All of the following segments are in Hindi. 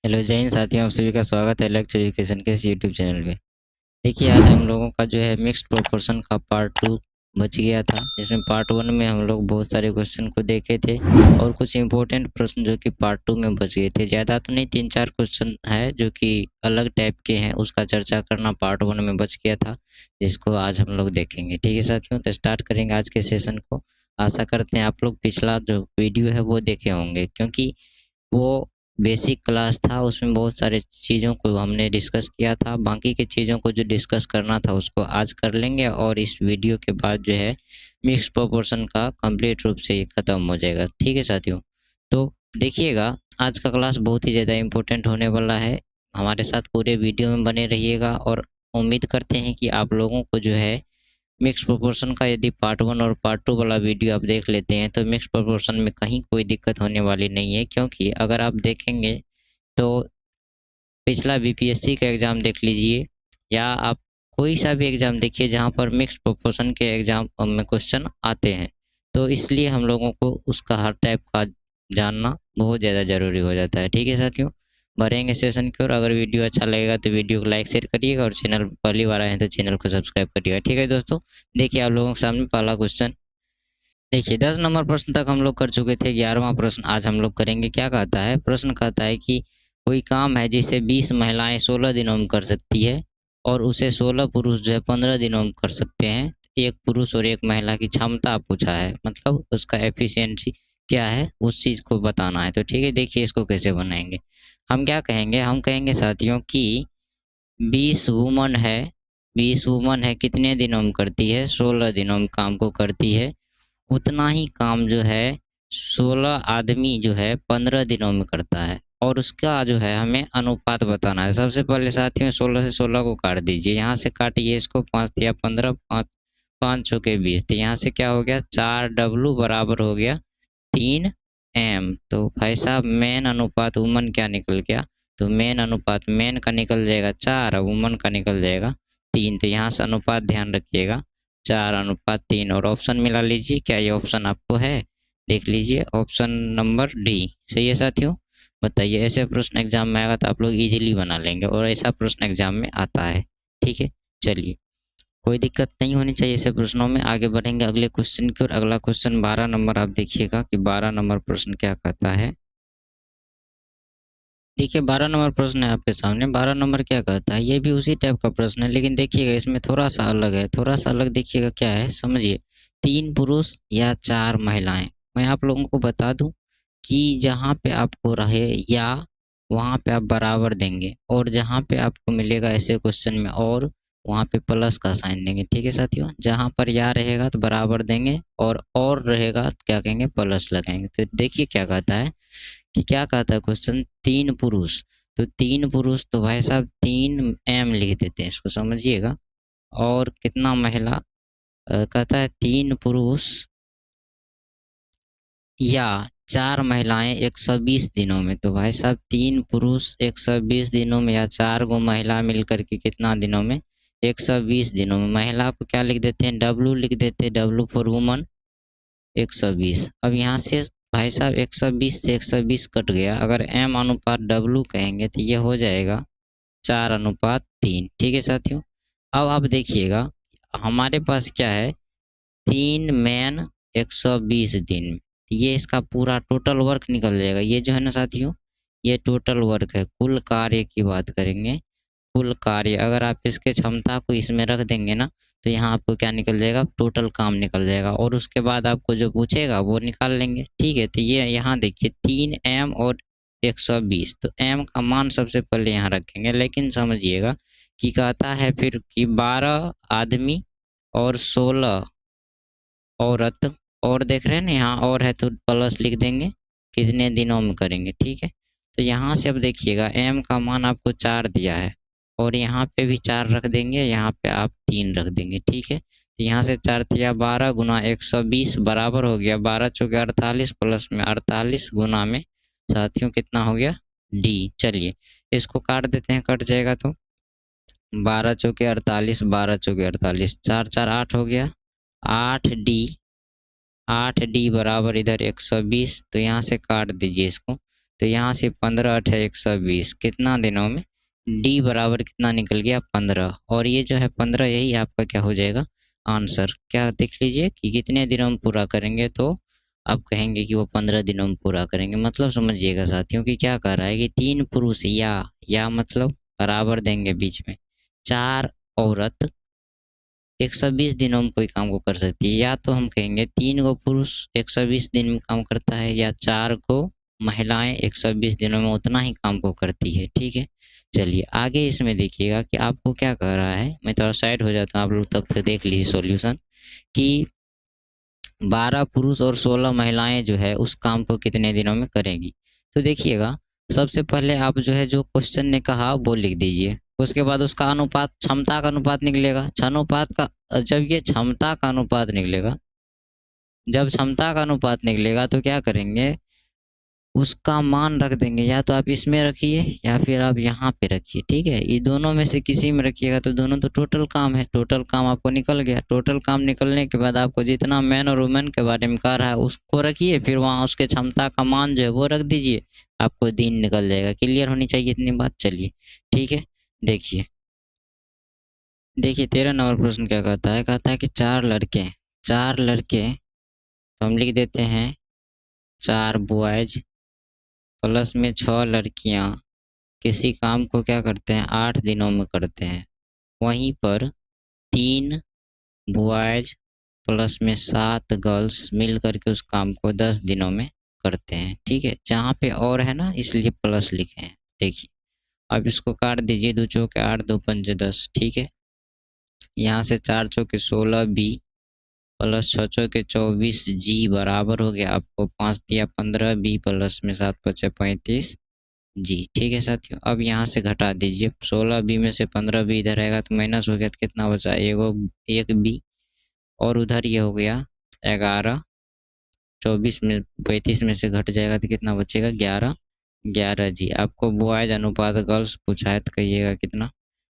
हेलो जय हिंद साथियों, आप सभी का स्वागत है लक्ष्य एजुकेशन के इस यूट्यूब चैनल पे। देखिए आज हम लोगों का जो है मिक्स्ड प्रोपोर्शन का पार्ट 2 बच गया था, जिसमें पार्ट 1 में हम लोग बहुत सारे क्वेश्चन को देखे थे और कुछ इंपॉर्टेंट प्रश्न जो कि पार्ट 2 में बच गए थे। ज़्यादा तो नहीं, 3-4 क्वेश्चन है जो कि अलग टाइप के हैं, उसका चर्चा करना पार्ट 1 में बच गया था, जिसको आज हम लोग देखेंगे। ठीक है साथियों, तो स्टार्ट करेंगे आज के सेशन को। आशा करते हैं आप लोग पिछला जो वीडियो है वो देखे होंगे, क्योंकि वो बेसिक क्लास था, उसमें बहुत सारे चीज़ों को हमने डिस्कस किया था। बाकी की चीज़ों को जो डिस्कस करना था उसको आज कर लेंगे और इस वीडियो के बाद जो है मिक्स प्रोपोर्शन का कंप्लीट रूप से ये ख़त्म हो जाएगा। ठीक है साथियों, तो देखिएगा आज का क्लास बहुत ही ज़्यादा इम्पोर्टेंट होने वाला है। हमारे साथ पूरे वीडियो में बने रहिएगा और उम्मीद करते हैं कि आप लोगों को जो है मिक्स प्रोपोर्शन का यदि पार्ट 1 और पार्ट 2 वाला वीडियो आप देख लेते हैं तो मिक्स प्रोपोर्शन में कहीं कोई दिक्कत होने वाली नहीं है, क्योंकि अगर आप देखेंगे तो पिछला बीपीएससी का एग्ज़ाम देख लीजिए या आप कोई सा भी एग्ज़ाम देखिए जहाँ पर मिक्स प्रोपोर्शन के एग्ज़ाम में क्वेश्चन आते हैं, तो इसलिए हम लोगों को उसका हर टाइप का जानना बहुत ज़्यादा ज़रूरी हो जाता है। ठीक है साथियों, बढ़ेंगे सेशन की ओर। अगर वीडियो अच्छा लगेगा तो वीडियो को लाइक शेयर करिएगा और चैनल पर पहली बार आए हैं तो चैनल को सब्सक्राइब करिएगा। ठीक है दोस्तों, देखिए आप लोगों के सामने पहला क्वेश्चन। देखिए 10 नंबर प्रश्न तक हम लोग कर चुके थे, 11वां प्रश्न आज हम लोग करेंगे। क्या कहता है प्रश्न? कहता है कि कोई काम है जिसे 20 महिलाएं 16 दिनों में कर सकती है और उसे 16 पुरुष जो है 15 दिनों में कर सकते हैं। एक पुरुष और एक महिला की क्षमता पूछा है, मतलब उसका एफिशिएंसी क्या है उस चीज़ को बताना है। तो ठीक है, देखिए इसको कैसे बनाएंगे। हम क्या कहेंगे, हम कहेंगे साथियों कि 20 वुमन है, 20 वुमन है कितने दिनों में करती है? 16 दिनों में काम को करती है। उतना ही काम जो है 16 आदमी जो है 15 दिनों में करता है और उसका जो है हमें अनुपात बताना है। सबसे पहले साथियों 16 से 16 को काट दीजिए, यहाँ से काटिए इसको, 5 या 15, 5 5 चौके 20, तो यहाँ से क्या हो गया 4W बराबर हो गया 3M। तो भाई साहब मेन अनुपात वुमन क्या निकल गया? तो मेन अनुपात मेन का निकल जाएगा 4 और वुमन का निकल जाएगा 3। तो यहाँ से अनुपात ध्यान रखिएगा 4:3। और ऑप्शन मिला लीजिए, क्या ये ऑप्शन आपको है? देख लीजिए ऑप्शन नंबर डी सही है साथियों। बताइए, ऐसे प्रश्न एग्जाम में आएगा तो आप लोग इजीली बना लेंगे और ऐसा प्रश्न एग्जाम में आता है। ठीक है, चलिए कोई दिक्कत नहीं होनी चाहिए ऐसे प्रश्नों में। आगे बढ़ेंगे अगले क्वेश्चन की ओर। अगला क्वेश्चन 12 नंबर, आप देखिएगा कि 12 नंबर प्रश्न क्या कहता है। देखिए 12 नंबर प्रश्न है आपके सामने। 12 नंबर क्या कहता है, ये भी उसी टाइप का प्रश्न है, लेकिन देखिएगा इसमें थोड़ा सा अलग है। थोड़ा सा अलग देखिएगा क्या है, समझिए। 3 पुरुष या 4 महिलाएं। मैं आप लोगों को बता दूं कि जहाँ पे आपको रहे या वहाँ पे आप बराबर देंगे, और जहाँ पे आपको मिलेगा ऐसे क्वेश्चन में और, वहाँ पे प्लस का साइन देंगे। ठीक है साथियों, जहाँ पर या रहेगा तो बराबर देंगे और रहेगा तो क्या कहेंगे, प्लस लगाएंगे। तो देखिए क्या कहता है कि क्या कहता है क्वेश्चन, 3 पुरुष। तो 3 पुरुष तो भाई साहब 3M लिख देते हैं, इसको समझिएगा। और कितना महिला? कहता है 3 पुरुष या 4 महिलाएं 120 दिनों में। तो भाई साहब 3 पुरुष 120 दिनों में या 4 गो महिला मिलकर के कितना दिनों में? 120 दिनों में। महिला को क्या लिख देते हैं, W लिख देते हैं, W फॉर वुमन 120। अब यहाँ से भाई साहब 120 से 120 कट गया, अगर M अनुपात W कहेंगे तो ये हो जाएगा 4:3। ठीक है साथियों, अब आप देखिएगा हमारे पास क्या है, 3 मैन 120 दिन, ये इसका पूरा टोटल वर्क निकल जाएगा। ये जो है ना साथियों, ये टोटल वर्क है, कुल कार्य की बात करेंगे। कुल कार्य अगर आप इसके क्षमता को इसमें रख देंगे ना, तो यहाँ आपको क्या निकल जाएगा, टोटल काम निकल जाएगा, और उसके बाद आपको जो पूछेगा वो निकाल लेंगे। ठीक है, तो ये यहाँ देखिए 3M और 120, तो M का मान सबसे पहले यहाँ रखेंगे। लेकिन समझिएगा कि कहता है फिर कि 12 आदमी और 16 औरत, और देख रहे हैं ना यहाँ और है तो प्लस लिख देंगे, कितने दिनों में करेंगे। ठीक है, तो यहाँ से अब देखिएगा M का मान आपको 4 दिया है और यहाँ पे भी 4 रख देंगे, यहाँ पे आप 3 रख देंगे। ठीक है, तो यहाँ से 4 तिया 12 गुना 120 बराबर हो गया 12 चौके 48 प्लस में 48 गुना में साथियों कितना हो गया, D। चलिए इसको काट देते हैं, कट जाएगा तो 12 चौके 48, 12 चौके 48, 4 4 8 हो गया, 8D बराबर इधर 120। तो यहाँ से काट दीजिए इसको, तो यहाँ से 15 8 है 120, कितना दिनों में, डी बराबर कितना निकल गया 15, और ये जो है 15 यही आपका क्या हो जाएगा आंसर। क्या देख लीजिए कि कितने दिनों में पूरा करेंगे, तो आप कहेंगे कि वो 15 दिनों में पूरा करेंगे। मतलब समझिएगा साथियों कि क्या कह रहा है कि 3 पुरुष या मतलब बराबर देंगे बीच में, 4 औरत 120 दिनों में कोई काम को कर सकती है। या तो हम कहेंगे 3 गो पुरुष 120 दिन में काम करता है, या 4 को महिलाएं 120 दिनों में उतना ही काम को करती है। ठीक है, चलिए आगे इसमें देखिएगा कि आपको क्या कह रहा है। मैं थोड़ा साइड हो जाता हूँ, आप लोग तब तक देख लीजिए सॉल्यूशन कि 12 पुरुष और 16 महिलाएं जो है उस काम को कितने दिनों में करेंगी। तो देखिएगा, सबसे पहले आप जो है जो क्वेश्चन ने कहा वो लिख दीजिए, उसके बाद उसका अनुपात, क्षमता का अनुपात निकलेगा। क्षनुपात का, जब ये क्षमता का अनुपात निकलेगा, जब क्षमता का अनुपात निकलेगा तो क्या करेंगे, उसका मान रख देंगे। या तो आप इसमें रखिए या फिर आप यहाँ पे रखिए। ठीक है, ये दोनों में से किसी में रखिएगा तो दोनों तो टोटल काम है, टोटल काम आपको निकल गया। टोटल काम निकलने के बाद आपको जितना मैन और वुमेन के बारे में कह रहा है उसको रखिए, फिर वहाँ उसके क्षमता का मान जो है वो रख दीजिए, आपको दिन निकल जाएगा। क्लियर होनी चाहिए इतनी बात। चलिए ठीक है, देखिए 13 नंबर प्रश्न क्या कहता है, कहता है कि 4 लड़के, तो हम लिख देते हैं 4 बॉयज प्लस में 6 लड़कियां किसी काम को क्या करते हैं 8 दिनों में करते हैं। वहीं पर 3 बॉयज प्लस में 7 गर्ल्स मिल करके उस काम को 10 दिनों में करते हैं। ठीक है, जहाँ पे और है ना इसलिए प्लस लिखे हैं। देखिए अब इसको काट दीजिए, 2 चौके 8 2 पंजे 10। ठीक है, यहाँ से 4 चौके 16 बी प्लस 6 चौके 24 जी बराबर हो गया आपको 5 दिया 15 बी प्लस में 7 बचे 35 जी। ठीक है साथियों, अब यहाँ से घटा दीजिए, 16 बी में से 15 बी इधर आएगा तो माइनस हो गया, तो कितना बचा एक बी, और उधर ये हो गया 11, 24 में 35 में से घट जाएगा तो कितना बचेगा 11 जी। आपको बॉयज अनुपात गर्ल्स पूछा है तो कहिएगा कितना,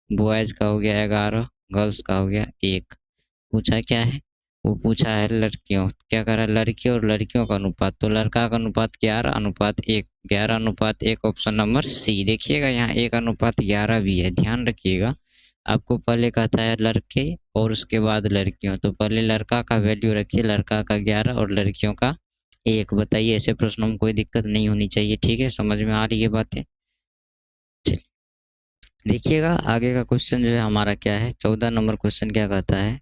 बॉयज का हो गया 11, गर्ल्स का हो गया 1। पूछा क्या है, वो पूछा है लड़कियों, क्या कर रहा है लड़के और लड़कियों का अनुपात, तो लड़का का अनुपात 11:1, 11:1 ऑप्शन नंबर सी। देखिएगा यहाँ 1:11 भी है, ध्यान रखिएगा। आपको पहले कहता है लड़के और उसके बाद लड़कियों, तो पहले लड़का का वैल्यू रखिए, लड़का का 11 और लड़कियों का 1। बताइए ऐसे प्रश्नों में कोई दिक्कत नहीं होनी चाहिए। ठीक है, समझ में आ रही है बातें। देखिएगा आगे का क्वेश्चन जो है हमारा क्या है, 14 नंबर क्वेश्चन क्या कहता है।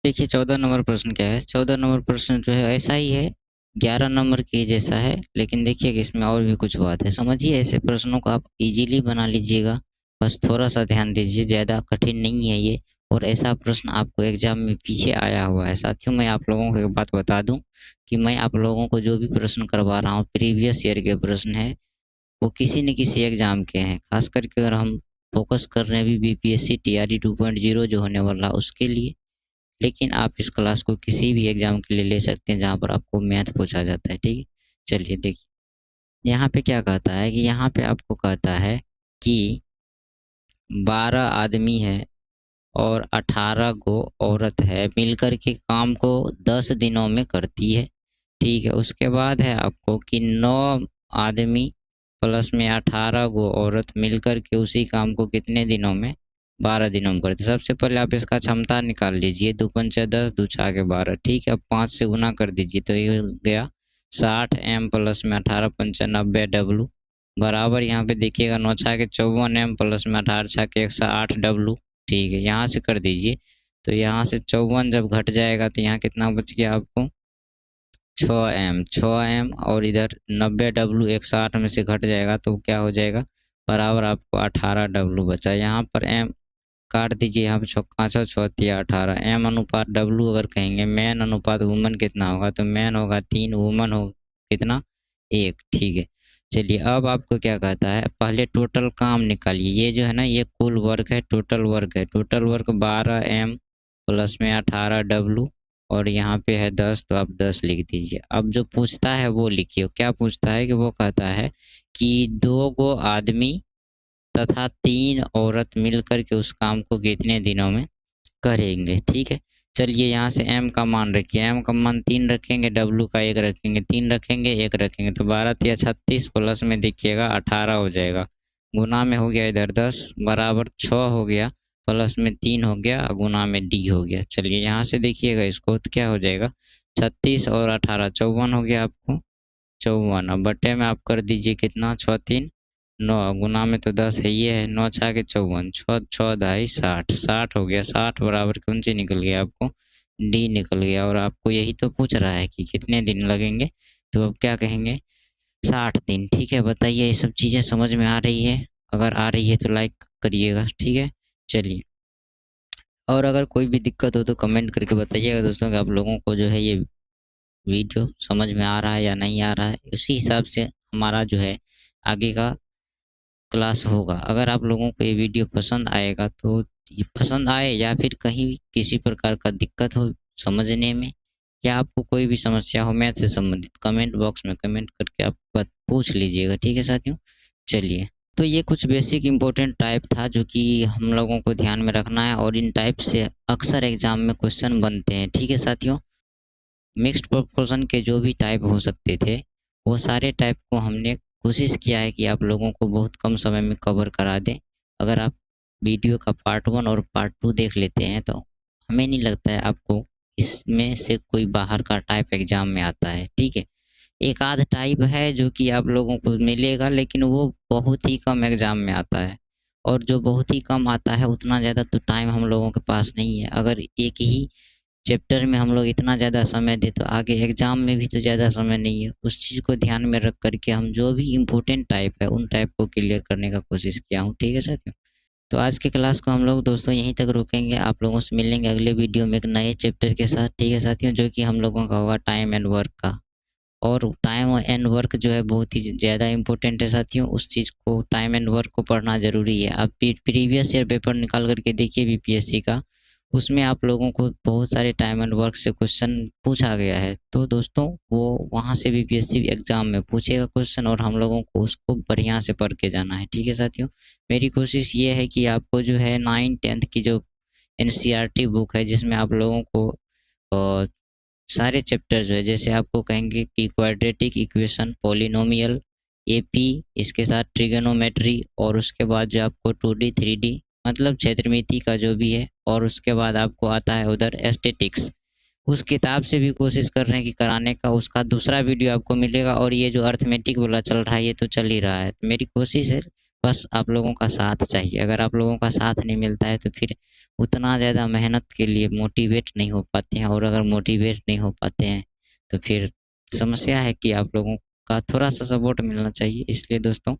देखिए 14 नंबर प्रश्न क्या है, 14 नंबर प्रश्न जो है ऐसा ही है, 11 नंबर की जैसा है, लेकिन देखिए कि इसमें और भी कुछ बात है। समझिए ऐसे प्रश्नों को आप इजीली बना लीजिएगा, बस थोड़ा सा ध्यान दीजिए, ज़्यादा कठिन नहीं है ये। और ऐसा प्रश्न आपको एग्जाम में पीछे आया हुआ है। साथियों मैं आप लोगों को एक बात बता दूं कि मैं आप लोगों को जो भी प्रश्न करवा रहा हूँ प्रीवियस ईयर के प्रश्न है, वो किसी न किसी एग्जाम के हैं। खास करके अगर हम फोकस कर रहे हैं अभी बीपीएससी टीआरई 2.0 जो होने वाला उसके लिए, लेकिन आप इस क्लास को किसी भी एग्जाम के लिए ले सकते हैं जहाँ पर आपको मैथ पूछा जाता है। ठीक है, चलिए देखिए यहाँ पे क्या कहता है कि यहाँ पे आपको कहता है कि 12 आदमी है और 18 गो औरत है, मिलकर के काम को 10 दिनों में करती है। ठीक है, उसके बाद है आपको कि 9 आदमी प्लस में 18 गो औरत मिलकर के उसी काम को कितने दिनों में 12 दिनों में करते। सबसे पहले आप इसका क्षमता निकाल लीजिए, 2 पंचे 10 2 छाके 12। ठीक है, अब 5 से गुना कर दीजिए तो ये हो गया 60 एम प्लस में 18 पंचे 90 डब्लू बराबर। यहाँ पे देखिएगा 9 छाके 54 एम प्लस में 18 छाके 108 डब्लू। ठीक है, यहाँ से कर दीजिए तो यहाँ से 54 जब घट जाएगा तो यहाँ कितना बच गया आपको 6 एम और इधर 90 डब्लू 160 में से घट जाएगा तो क्या हो जाएगा बराबर आपको 18 डब्लू बचा। यहाँ पर एम काट दीजिए, यहाँ पे 6×5=18 एम अनुपात डब्लू अगर कहेंगे मैन अनुपात वुमन कितना होगा, तो मैन होगा 3, वुमन हो कितना 1। ठीक है, चलिए अब आपको क्या कहता है, पहले टोटल काम निकालिए। ये जो है ना ये कुल वर्क है, टोटल वर्क है, टोटल वर्क 12 एम प्लस में 18 डब्लू और यहाँ पे है 10 तो आप 10 लिख दीजिए। अब जो पूछता है वो लिखिए, क्या पूछता है कि वो कहता है कि 2 गो आदमी तथा 3 औरत मिलकर के उस काम को कितने दिनों में करेंगे। ठीक है, चलिए यहाँ से m का मान रखिए, m का मान 3 रखेंगे, w का 1 रखेंगे, 3 रखेंगे 1 रखेंगे, तो 12 या 36 प्लस में देखिएगा 18 हो जाएगा, गुना में हो गया इधर 10 बराबर 6 हो गया, प्लस में 3 हो गया, गुना में d हो गया। चलिए यहाँ से देखिएगा इसको तो क्या हो जाएगा, 36 और 18 54 हो गया आपको, 54। अब बटे में आप कर दीजिए कितना, 6 3 9, गुना में तो 10 है, ये है 9 6 के 54, 6 6 दाई 60, 60 हो गया, 60 बराबर कौन सी निकल गया आपको, डी निकल गया। और आपको यही तो पूछ रहा है कि कितने दिन लगेंगे, तो अब क्या कहेंगे 60 दिन। ठीक है, बताइए ये सब चीज़ें समझ में आ रही है? अगर आ रही है तो लाइक करिएगा, ठीक है। चलिए, और अगर कोई भी दिक्कत हो तो कमेंट करके बताइएगा दोस्तों कि आप लोगों को जो है ये वीडियो समझ में आ रहा है या नहीं आ रहा है, उसी हिसाब से हमारा जो है आगे का क्लास होगा। अगर आप लोगों को ये वीडियो पसंद आएगा तो ये पसंद आए या फिर कहीं किसी प्रकार का दिक्कत हो समझने में, या आपको कोई भी समस्या हो मैथ से संबंधित, कमेंट बॉक्स में कमेंट करके आप बात पूछ लीजिएगा, ठीक है साथियों। चलिए, तो ये कुछ बेसिक इम्पोर्टेंट टाइप था जो कि हम लोगों को ध्यान में रखना है, और इन टाइप से अक्सर एग्जाम में क्वेश्चन बनते हैं, ठीक है साथियों। मिक्स्ड प्रोपोर्शन के जो भी टाइप हो सकते थे, वो सारे टाइप को हमने कोशिश किया है कि आप लोगों को बहुत कम समय में कवर करा दें। अगर आप वीडियो का पार्ट 1 और पार्ट 2 देख लेते हैं तो हमें नहीं लगता है आपको इसमें से कोई बाहर का टाइप एग्ज़ाम में आता है, ठीक है। एक आध टाइप है जो कि आप लोगों को मिलेगा, लेकिन वो बहुत ही कम एग्ज़ाम में आता है, और जो बहुत ही कम आता है उतना ज़्यादा तो टाइम हम लोगों के पास नहीं है। अगर एक ही चैप्टर में हम लोग इतना ज़्यादा समय दें तो आगे एग्ज़ाम में भी तो ज़्यादा समय नहीं है। उस चीज़ को ध्यान में रख कर के हम जो भी इम्पोर्टेंट टाइप है उन टाइप को क्लियर करने का कोशिश किया हूँ, ठीक है साथियों। तो आज के क्लास को हम लोग दोस्तों यहीं तक रोकेंगे, आप लोगों से मिलेंगे अगले वीडियो में एक नए चैप्टर के साथ, ठीक है साथियों, जो कि हम लोगों का होगा टाइम एंड वर्क का। और टाइम एंड वर्क जो है बहुत ही ज़्यादा इम्पोर्टेंट है साथियों, उस चीज़ को टाइम एंड वर्क को पढ़ना ज़रूरी है। आप प्रीवियस ईयर पेपर निकाल करके देखिए बीपीएससी का, उसमें आप लोगों को बहुत सारे टाइम एंड वर्क से क्वेश्चन पूछा गया है। तो दोस्तों वो वहाँ से बीपीएससी एग्ज़ाम में पूछेगा क्वेश्चन, और हम लोगों को उसको बढ़िया से पढ़ के जाना है, ठीक है साथियों। मेरी कोशिश ये है कि आपको जो है 9th 10th की जो एनसीईआरटी बुक है, जिसमें आप लोगों को सारे चैप्टर जो है, जैसे आपको कहेंगे कि क्वाड्रेटिक इक्वेशन, पॉलिनोमियल, एपी, इसके साथ ट्रिगोनोमेट्री, और उसके बाद जो आपको 2D 3D मतलब क्षेत्रमिति का जो भी है, और उसके बाद आपको आता है उधर एस्थेटिक्स। उस किताब से भी कोशिश कर रहे हैं कि कराने का, उसका दूसरा वीडियो आपको मिलेगा। और ये जो अर्थमेटिक वाला चल रहा है ये तो चल ही रहा है। मेरी कोशिश है, बस आप लोगों का साथ चाहिए। अगर आप लोगों का साथ नहीं मिलता है तो फिर उतना ज़्यादा मेहनत के लिए मोटिवेट नहीं हो पाते हैं, और अगर मोटिवेट नहीं हो पाते हैं तो फिर समस्या है कि आप लोगों का थोड़ा सा सपोर्ट मिलना चाहिए। इसलिए दोस्तों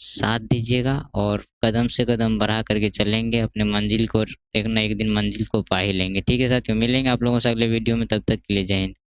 साथ दीजिएगा और कदम से कदम बढ़ा करके चलेंगे, अपने मंजिल को एक ना एक दिन मंजिल को पा ही लेंगे, ठीक है साथियों। मिलेंगे आप लोगों से अगले वीडियो में, तब तक के लिए जय हिंद।